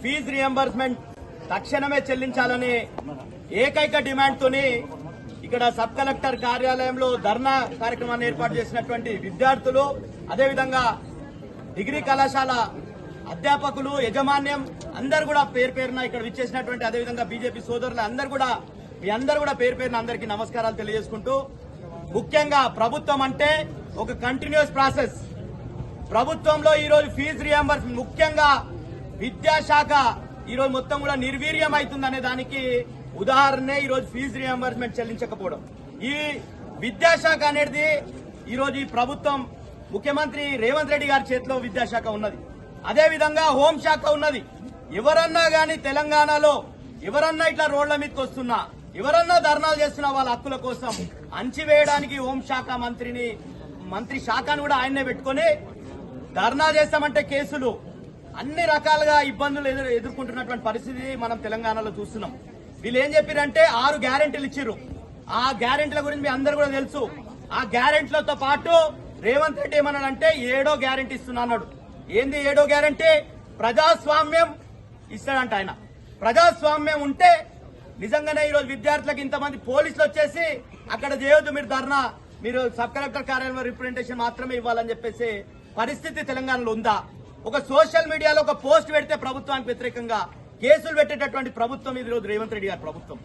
Fee reimbursement తక్షణమే చెల్లించాలని ఏకైక డిమాండ్ తోని ఇక్కడ సబ్ కలెక్టర్ కార్యాలయంలో ధర్నా కార్యక్రమాన్ని ఏర్పాటు చేసినటువంటి విద్యార్థులు, అదేవిధంగా డిగ్రీ కళాశాల అధ్యాపకులు, యజమాన్యం అందరూ కూడా పేరు పేరున ఇక్కడ విచ్చేసినటువంటి అదేవిధంగా బీజేపీ సోదరులు మీ అందరూ కూడా పేరు పేరున అందరికీ నమస్కారాలు తెలియజేసుకుంటూ, ముఖ్యంగా ప్రభుత్వం అంటే ఒక కంటిన్యూస్ ప్రాసెస్. ప్రభుత్వంలో ఈరోజు ఫీజు రియంబర్స్మెంట్, ముఖ్యంగా విద్యాశాఖ ఈరోజు మొత్తం కూడా నిర్వీర్యం అవుతుందనే దానికి ఉదాహరణే ఈరోజు ఫీజు రియంబర్స్మెంట్ చెల్లించకపోవడం. ఈ విద్యాశాఖ అనేది ఈరోజు ఈ ప్రభుత్వం ముఖ్యమంత్రి రేవంత్ రెడ్డి గారి చేతిలో విద్యాశాఖ ఉన్నది, అదేవిధంగా హోంశాఖ ఉన్నది. ఎవరన్నా గాని తెలంగాణలో ఎవరన్నా ఇట్లా రోడ్ల మీదకి వస్తున్నా, ఎవరన్నా ధర్నాలు చేస్తున్నా వాళ్ళ హక్కుల కోసం అంచివేయడానికి హోంశాఖ మంత్రి శాఖను కూడా ఆయన్నే పెట్టుకుని ధర్నా చేస్తామంటే కేసులు, అన్ని రకాలుగా ఇబ్బందులు ఎదుర్కొంటున్నటువంటి పరిస్థితి మనం తెలంగాణలో చూస్తున్నాం. వీళ్ళు ఏం చెప్పారంటే 6 గ్యారెంటీలు ఇచ్చిర్రు. ఆ గ్యారెంటీల గురించి మీ అందరూ కూడా తెలుసు. ఆ గ్యారెంటీలతో పాటు రేవంత్ రెడ్డి ఏమన్నాడంటే 7వ గ్యారెంటీ ఇస్తున్నాడు. ఏంది 7వ గ్యారెంటీ? ప్రజాస్వామ్యం ఇస్తాడంట ఆయన. ప్రజాస్వామ్యం ఉంటే నిజంగానే ఈరోజు విద్యార్థులకు ఇంతమంది పోలీసులు వచ్చేసి అక్కడ చేయొద్దు మీరు ధర్నా, మీరు సబ్ కలెక్టర్ కార్యాలయంలో రిప్రజెంటేషన్ మాత్రమే ఇవ్వాలని చెప్పేసి పరిస్థితి తెలంగాణలో ఉందా? ఒక సోషల్ మీడియాలో ఒక పోస్ట్ పెడితే ప్రభుత్వానికి వ్యతిరేకంగా కేసులు పెట్టేటటువంటి ప్రభుత్వం ఇది రోజు రేవంత్ రెడ్డి గారి ప్రభుత్వం.